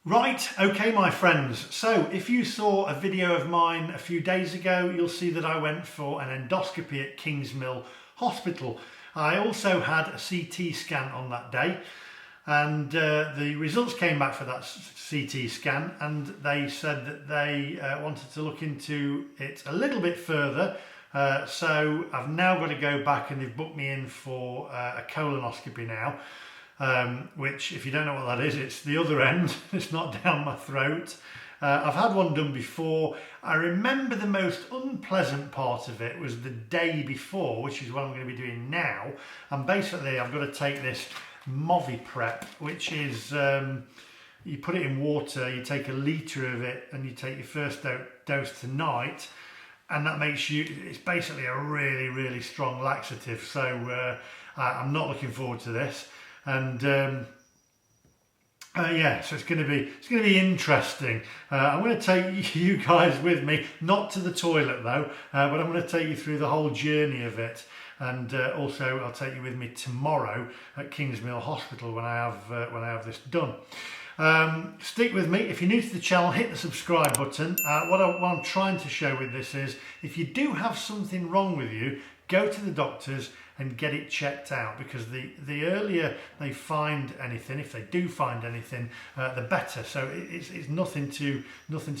Right, okay my friends, so if you saw a video of mine a few days ago, you'll see that I went for an endoscopy at Kingsmill Hospital. I also had a CT scan on that day, and the results came back for that CT scan, and they said that they wanted to look into it a little bit further. So I've now got to go back, and they've booked me in for a colonoscopy now. Which, if you don't know what that is, it's the other end. It's not down my throat. I've had one done before. I remember the most unpleasant part of it was the day before, which is what I'm going to be doing now. And basically I've got to take this Movi Prep, which is you put it in water, you take a litre of it, and you take your first dose tonight, and that makes you, it's basically a really strong laxative. So I'm not looking forward to this. And yeah, so it's going to be interesting. I'm going to take you guys with me, not to the toilet though, but I'm going to take you through the whole journey of it. And also, I'll take you with me tomorrow at Kingsmill Hospital when I have this done. Stick with me. If you're new to the channel, hit the subscribe button. What I'm trying to show with this is, if you do have something wrong with you, go to the doctors and get it checked out, because the earlier they find anything, if they do find anything, the better. So it's nothing to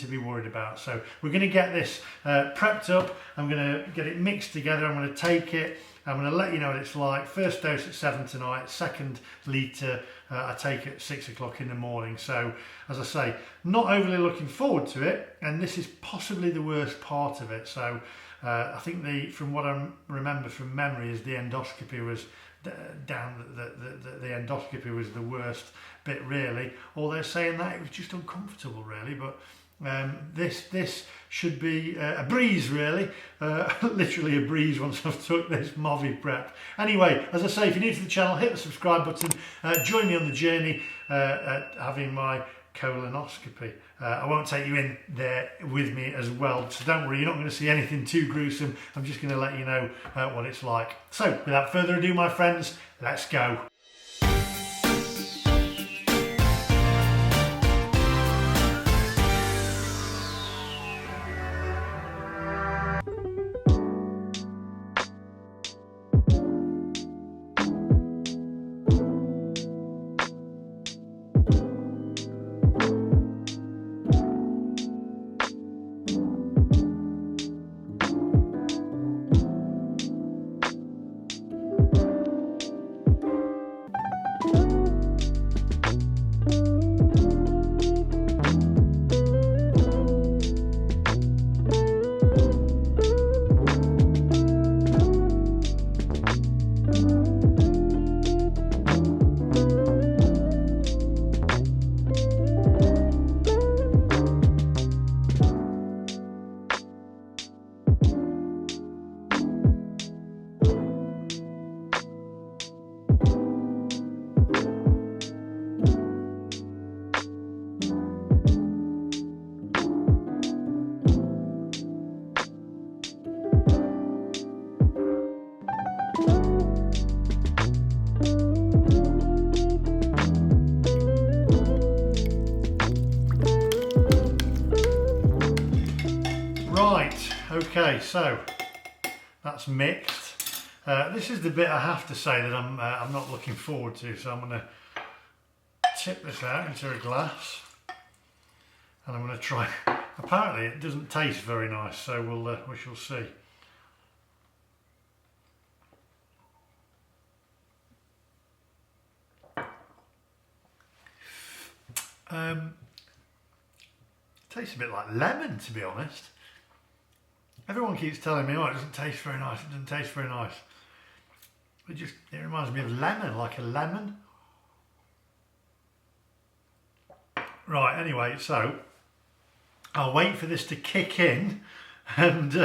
be worried about. So we're going to get this prepped up. I'm going to get it mixed together. I'm going to take it. I'm going to let you know what it's like. First dose at 7 tonight, second litre I take at 6 o'clock in the morning. So as I say, not overly looking forward to it, and this is possibly the worst part of it. So I think from what I remember from memory is the endoscopy was down. The endoscopy was the worst bit really. Although saying that, it was just uncomfortable really. But this should be a breeze really, literally a breeze once I've took this Movi Prep. Anyway, as I say, if you're new to the channel, hit the subscribe button. Join me on the journey at having my colonoscopy. I won't take you in there with me as well, so don't worry, you're not going to see anything too gruesome. I'm just going to let you know what it's like. So without further ado my friends, let's go. Okay, so that's mixed. This is the bit I have to say that I'm not looking forward to. So I'm going to tip this out into a glass, and I'm going to try. Apparently, it doesn't taste very nice, so we shall see. Tastes a bit like lemon, to be honest. Everyone keeps telling me, oh, it doesn't taste very nice, it doesn't taste very nice. It reminds me of lemon, like a lemon. Right, anyway, so I'll wait for this to kick in, and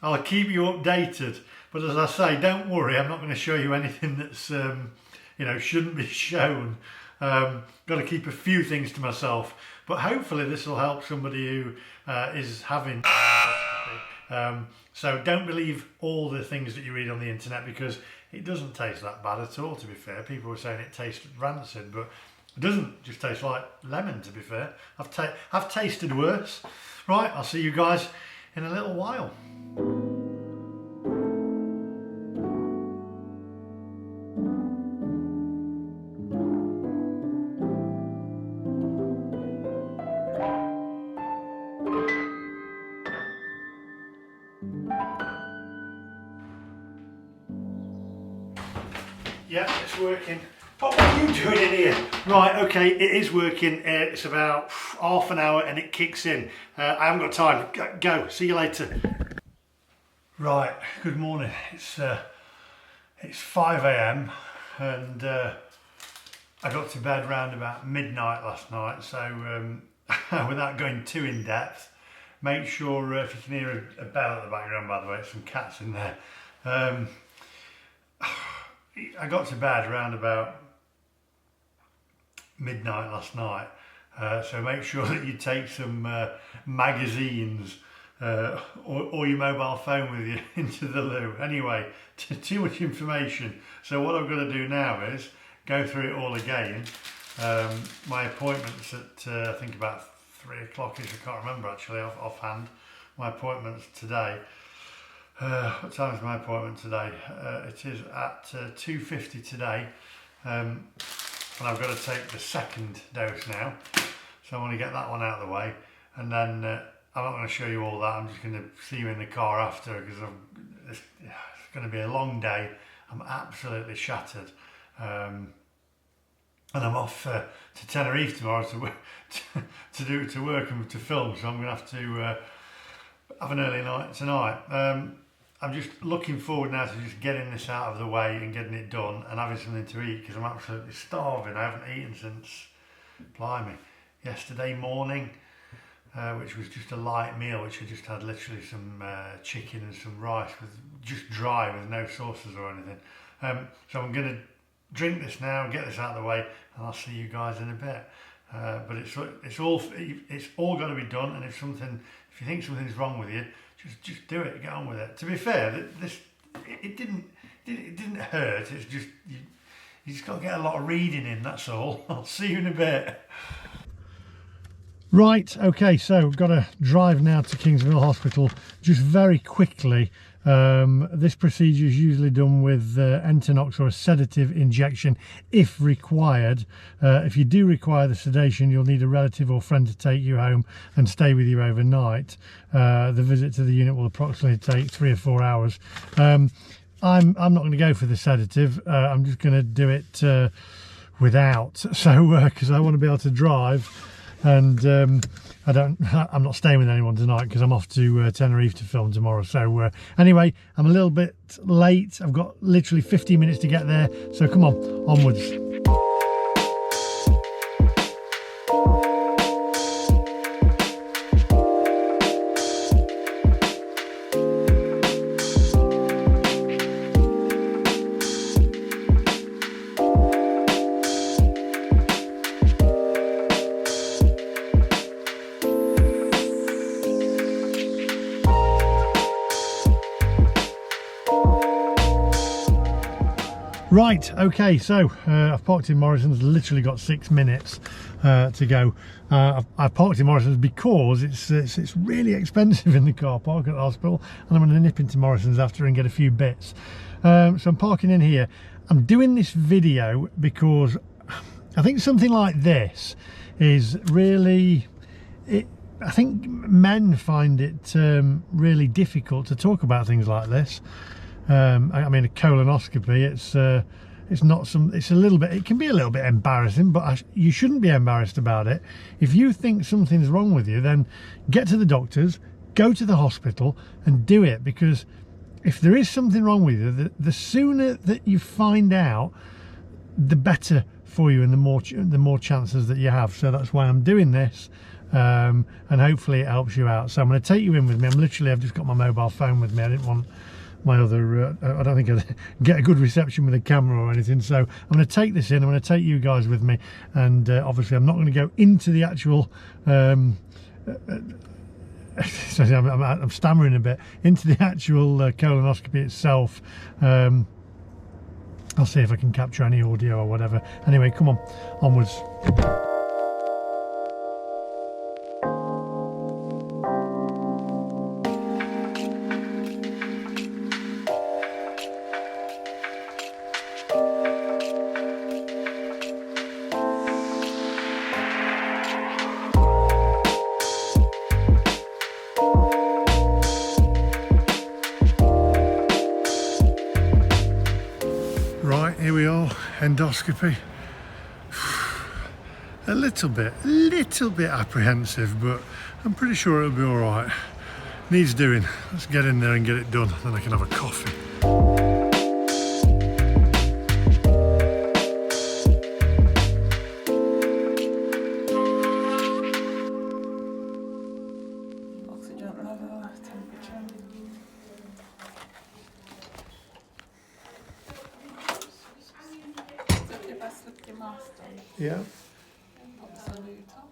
I'll keep you updated. But as I say, don't worry, I'm not going to show you anything that's, shouldn't be shown. Got to keep a few things to myself. But hopefully this will help somebody who is having... So don't believe all the things that you read on the internet, because it doesn't taste that bad at all, to be fair. People were saying it tastes rancid, but It doesn't, just tastes like lemon, to be fair. I've tasted worse. Right, I'll see you guys in a little while. Yeah, it's working. What are you doing in here? Right, okay, it is working. It's about half an hour and it kicks in. I haven't got time. Go, see you later. Right, good morning. It's 5 AM and I got to bed round about midnight last night. So without going too in depth, make sure if you can hear a bell at the background, by the way, some cats in there. I got to bed around about midnight last night, so make sure that you take some magazines or your mobile phone with you into the loo. Anyway, too much information, so what I'm going to do now is go through it all again. My appointment's at I think about 3 o'clock-ish, I can't remember actually offhand. My appointment's today. What time is my appointment today? It is at 2:50 today, and I've got to take the second dose now, so I want to get that one out of the way, and then I'm not going to show you all that. I'm just going to see you in the car after, because it's going to be a long day. I'm absolutely shattered, and I'm off to Tenerife tomorrow to work and to film, so I'm going to have to have an early night tonight. I'm just looking forward now to just getting this out of the way and getting it done and having something to eat, because I'm absolutely starving. I haven't eaten since, blimey, yesterday morning, which was just a light meal, which I just had literally some chicken and some rice, with just dry with no sauces or anything. So I'm going to drink this now, get this out of the way, and I'll see you guys in a bit. But it's all got to be done, and if you think something's wrong with you, just do it, get on with it. To be fair, it didn't hurt. It's just you just got to get a lot of reading in. That's all. I'll see you in a bit. Right, okay, so we've got to drive now to Kingsmill Hospital. Just very quickly, this procedure is usually done with Entonox or a sedative injection if required. If you do require the sedation, you'll need a relative or friend to take you home and stay with you overnight. The visit to the unit will approximately take 3 or 4 hours. I'm not going to go for the sedative. I'm just going to do it without, so because I want to be able to drive. And I'm not staying with anyone tonight because I'm off to Tenerife to film tomorrow. So anyway, I'm a little bit late. I've got literally 15 minutes to get there, so come on, onwards. Right, okay, so I've parked in Morrison's, literally got 6 minutes to go. I've parked in Morrison's because it's really expensive in the car park at the hospital, and I'm going to nip into Morrison's after and get a few bits. So I'm parking in here. I'm doing this video because I think something like this is really... I think men find it really difficult to talk about things like this. I mean, a colonoscopy, it's a little bit, it can be a little bit embarrassing, but you shouldn't be embarrassed about it. If you think something's wrong with you, then get to the doctors, go to the hospital and do it, because if there is something wrong with you, the sooner that you find out, the better for you and the more chances that you have. So that's why I'm doing this, and hopefully it helps you out. So I'm going to take you in with me. I've just got my mobile phone with me. I didn't want my other I don't think I'd get a good reception with a camera or anything, so I'm going to take this in. I'm going to take you guys with me, and obviously I'm not going to go into the actual sorry, I'm stammering a bit, into the actual colonoscopy itself. I'll see if I can capture any audio or whatever. Anyway, come on, onwards. Right, here we are, endoscopy. A little bit apprehensive, but I'm pretty sure it'll be all right. Needs doing. Let's get in there and get it done, then I can have a coffee. Oxygen level, temperature. So if I slip your mask on, Yeah. pop the salute on.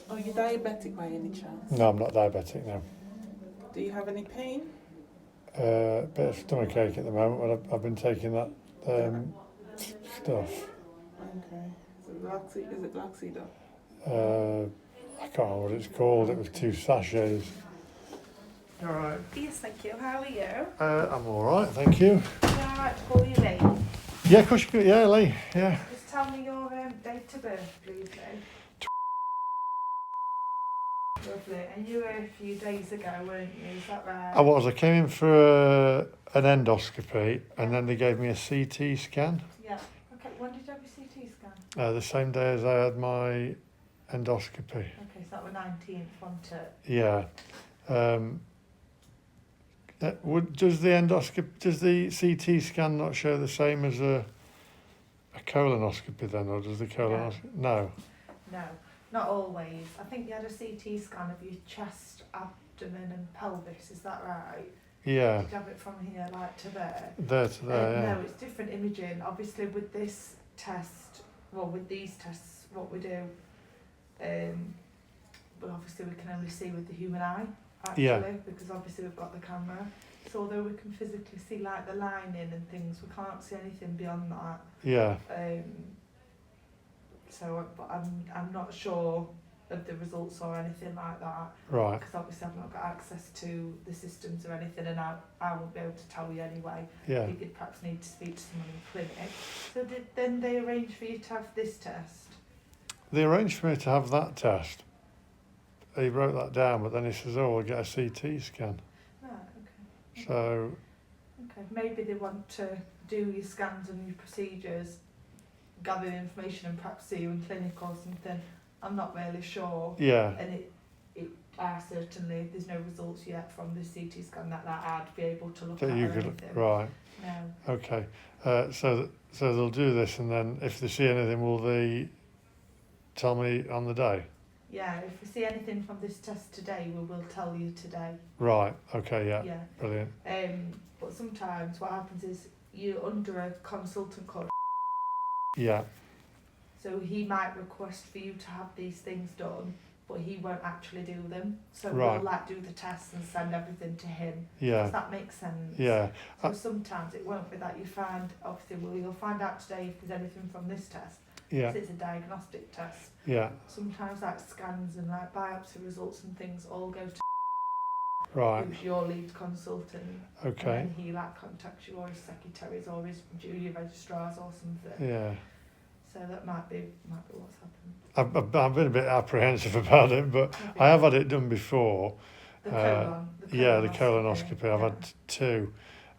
Are you diabetic by any chance? No, I'm not diabetic now. Do you have any pain? Bit of stomach ache at the moment, but I've been taking that stuff. Okay. So is it Laxido? I can't remember what it's called. It was 2 sachets. All right. Yes, thank you. How are you? I'm all right, thank you. Is it alright to call you Lee? Yeah, of course you could. Yeah, Lee. Yeah. Just tell me your date of birth, please, Lee. Lovely. And you were a few days ago, weren't you? Is that right? I was. I came in for an endoscopy, and then they gave me a CT scan. Yeah. Okay. When did you have your CT scan? The same day as I had my endoscopy. Okay, so that was 19th, wasn't it? Yeah. Does the CT scan not show the same as a colonoscopy then, or does the colonoscopy? No. No, not always. I think you had a CT scan of your chest, abdomen and pelvis, is that right? Yeah. Did you have it from here, like to there? There to there, yeah. No, it's different imaging. Obviously with this test, well with these tests, what we do, well obviously we can only see with the human eye, actually, Yeah. because obviously we've got the camera. So although we can physically see like the lining and things, we can't see anything beyond that. Yeah. But I'm not sure of the results or anything like that. Right. Because obviously I've not got access to the systems or anything, and I won't be able to tell you anyway. Yeah. I think you'd perhaps need to speak to someone in clinic. So then they arrange for you to have this test? They arranged for me to have that test. He wrote that down, but then he says, "Oh, we'll get a CT scan." Right, okay. So. Okay, maybe they want to do your scans and your procedures, gather the information and perhaps see you in clinic or something. I'm not really sure. Yeah. And certainly there's no results yet from the CT scan that I'd be able to look That at you or could. anything. Right. No. Okay. So they'll do this, and then if they see anything, will they tell me on the day? Yeah, if we see anything from this test today, we will tell you today. Right. Okay. Yeah. Yeah. Brilliant. But sometimes what happens is you're under a consultant called. Yeah. So he might request for you to have these things done, but he won't actually do them. So Right. we'll do the tests and send everything to him. Yeah. Does that make sense? Yeah. So sometimes it won't be that you find, obviously, you'll find out today if there's anything from this test. Yeah. Because it's a diagnostic test. Yeah. Sometimes scans and biopsy results and things all go to Right. who's your lead consultant. Okay. And then he contacts you or his secretaries or his junior registrars or something. Yeah. So that might be what's happened. I've been a bit apprehensive about it, but I have had it done before. The colon. Yeah, the colonoscopy. I've Yeah. had 2.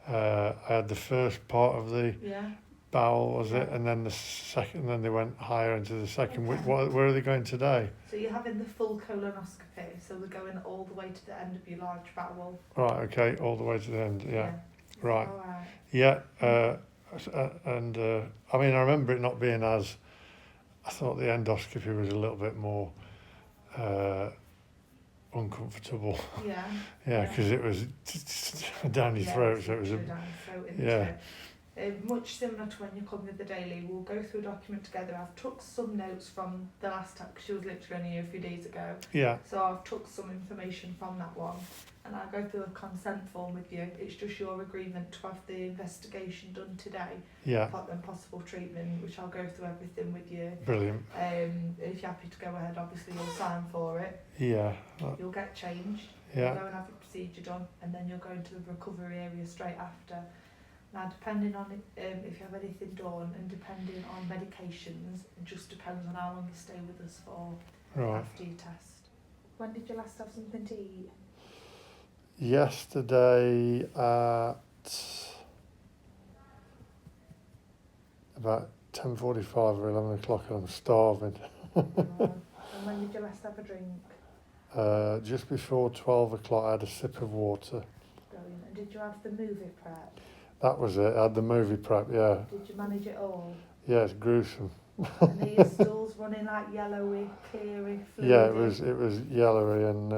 I had the first part of the Yeah. bowel, was it, and then the second. And then they went higher into the second. Okay. Where are they going today? So you're having the full colonoscopy. So we're going all the way to the end of your large bowel. Right. Okay. All the way to the end. Yeah. Right. All right. Yeah. And I mean, I remember it not being as. I thought the endoscopy was a little bit more uncomfortable. Yeah. Yeah, because it was down your throat, so it was a. Down your throat, isn't Yeah. much similar to when you come with the daily. We'll go through a document together. I've took some notes from the last time, because she was literally only here a few days ago. Yeah. So I've took some information from that one, and I'll go through a consent form with you. It's just your agreement to have the investigation done today. Yeah. And possible treatment, which I'll go through everything with you. Brilliant. If you're happy to go ahead, obviously you'll sign for it. Yeah. You'll get changed. Yeah. You'll go and have the procedure done, and then you'll go into the recovery area straight after. Now, depending on if you have anything done, and depending on medications, it just depends on how long you stay with us for after your test. When did you last have something to eat? Yesterday at about 10:45 or 11 o'clock, and I'm starving. And when did you last have a drink? Just before 12 o'clock, I had a sip of water. Brilliant. And did you have the movie prep? That was it. I had the movie prep, yeah. Did you manage it all? Yeah, it's gruesome. And are your stools running like yellowy, cleary, fluidy? Yeah, it was yellowy, and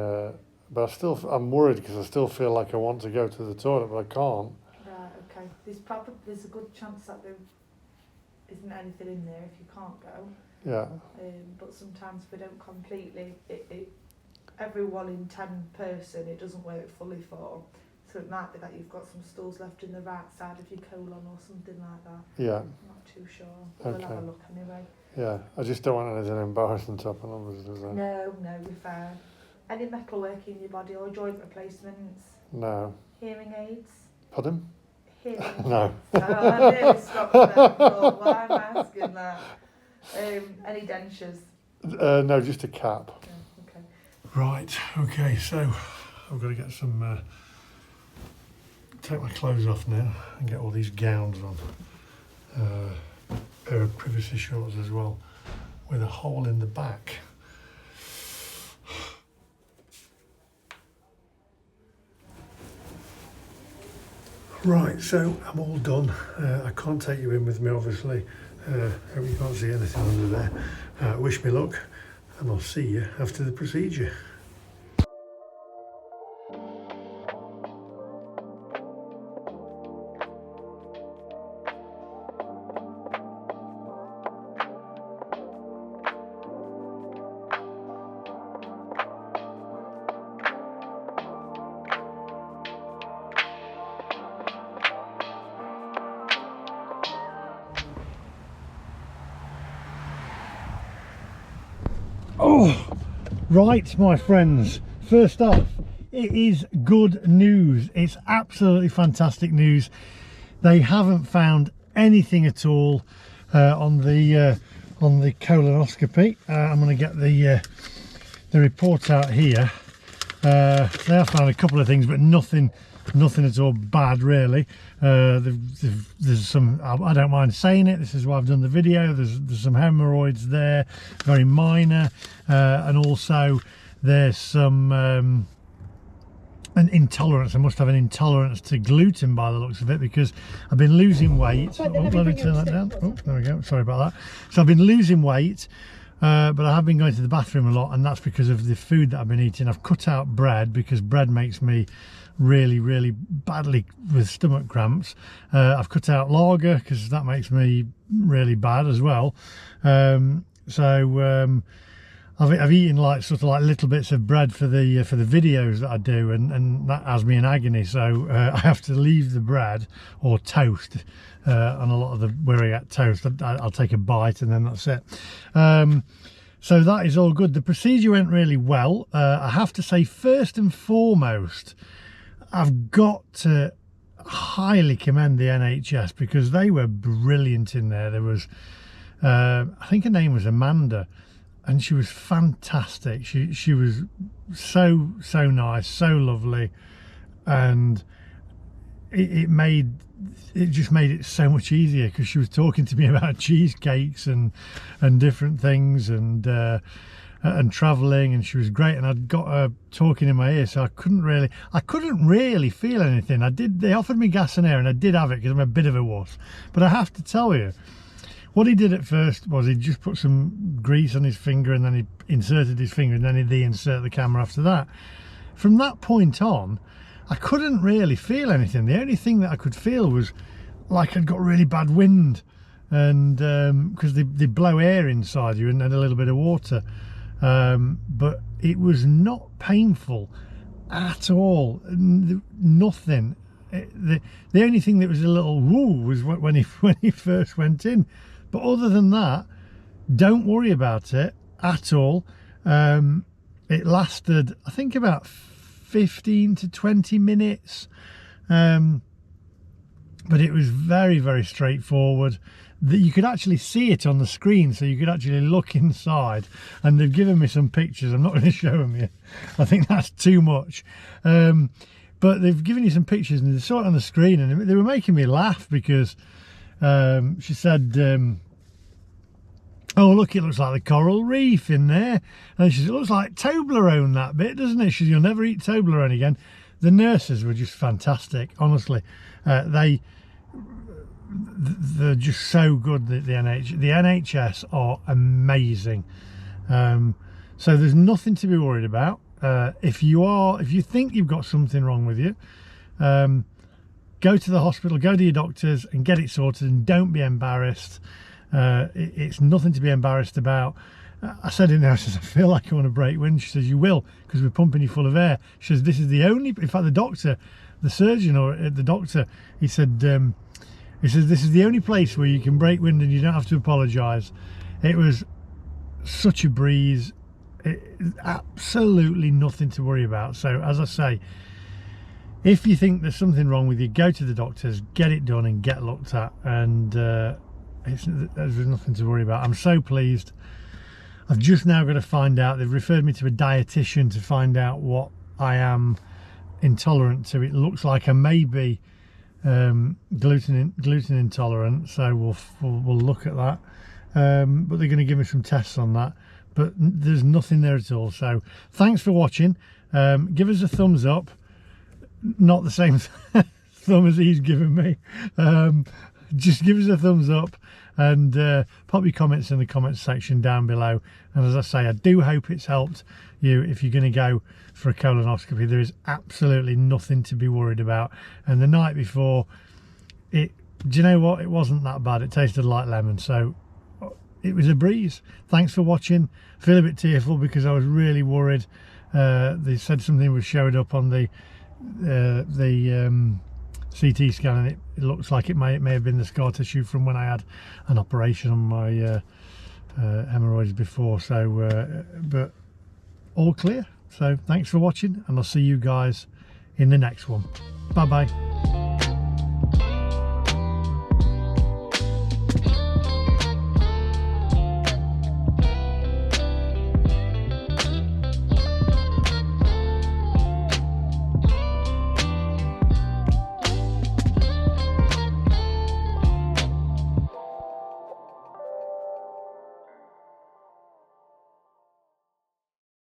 but I'm worried because I still feel like I want to go to the toilet, but I can't. Right, okay. There's a good chance that there isn't anything in there if you can't go. Yeah. But sometimes if we don't completely, every 1 in 10 person, it doesn't work fully for. So it might be that you've got some stools left in the right side of your colon or something like that. Yeah. I'm not too sure. But we'll have a look anyway. Yeah, I just don't want anything embarrassing to happen, obviously. So. No, you're fine. Any metal work in your body or joint replacements? No. Hearing aids? Pardon? Hearing aids? No. Oh, I nearly stopped there. I thought, why am I asking that? Any dentures? No, just a cap. Yeah, okay. Right, okay, so I've got to get some, take my clothes off now and get all these gowns on. Pair of privacy shorts as well, with a hole in the back. Right, so I'm all done. I can't take you in with me, obviously. Hope you can't see anything under there. Wish me luck, and I'll see you after the procedure. Oh, right, my friends. First off, it is good news. It's absolutely fantastic news. They haven't found anything at all on the colonoscopy. I'm going to get the report out here. They have found a couple of things, but nothing at all bad, really. There's some, I don't mind saying it, this is why I've done the video, there's some hemorrhoids there, very minor, and also there's some an intolerance. I must have an intolerance to gluten by the looks of it, because I've been losing weight. Let me turn that down. Oh, there we go, sorry about that. So I've been losing weight, but I have been going to the bathroom a lot, and that's because of the food that I've been eating. I've cut out bread because bread makes me really badly with stomach cramps. I've cut out lager because that makes me really bad as well. I've eaten like sort of like little bits of bread for the videos that I do, and that has me in agony. So I have to leave the bread or toast. On a lot of where I get toast, I'll take a bite and then that's it. So that is all good. The procedure went really well. I have to say, first and foremost, I've got to highly commend the NHS, because they were brilliant in there. There was, I think her name was Amanda, and she was fantastic. She was so nice, so lovely, and it just made it so much easier, because she was talking to me about cheesecakes and different things, and travelling, and she was great, and I'd got her talking in my ear, so I couldn't really feel anything. They offered me gas and air, and I did have it because I'm a bit of a wuss. But I have to tell you, what he did at first was he just put some grease on his finger, and then he inserted his finger, and then he'd insert the camera after that. From that point on, I couldn't really feel anything. The only thing that I could feel was like I'd got really bad wind, and because they blow air inside you and then a little bit of water, but it was not painful at all. Nothing. The only thing that was a little woo was when he first went in, but other than that, don't worry about it at all. It lasted, I think, about 15 to 20 minutes, but it was very, very straightforward. That you could actually see it on the screen, so you could actually look inside, and they've given me some pictures. I'm not going to show them you, I think that's too much, but they've given you some pictures and they saw it on the screen, and they were making me laugh because she said, oh look, it looks like the coral reef in there, and she said, it looks like Toblerone, that bit, doesn't it? She said, you'll never eat Toblerone again. The nurses were just fantastic, honestly. They're just so good. The NHS are amazing. So there's nothing to be worried about. If you think you've got something wrong with you, go to the hospital, go to your doctors and get it sorted, and don't be embarrassed. It's nothing to be embarrassed about. I said in there, I says, I feel like I want to break wind. She says, you will, because we're pumping you full of air. She says, this is the only, in fact the doctor, the surgeon, or the doctor, he said, this is the only place where you can break wind and you don't have to apologise. It was such a breeze. Absolutely nothing to worry about. So as I say, if you think there's something wrong with you, go to the doctors, get it done and get looked at, and there's nothing to worry about. I'm so pleased. I've just now got to find out, they've referred me to a dietitian to find out what I am intolerant to. It looks like I may be gluten intolerant, so we'll look at that, but they're going to give me some tests on that, but there's nothing there at all. So thanks for watching. Give us a thumbs up, not the same thumb as he's given me. Just give us a thumbs up, and pop your comments in the comments section down below. And as I say, I do hope it's helped you if you're going to go for a colonoscopy. There is absolutely nothing to be worried about. And the night before, do you know what, it wasn't that bad. It tasted like lemon, so it was a breeze. Thanks for watching. I feel a bit tearful because I was really worried. They said something was showed up on the CT scan, and it looks like it may have been the scar tissue from when I had an operation on my hemorrhoids before. So but all clear. So thanks for watching, and I'll see you guys in the next one. Bye bye.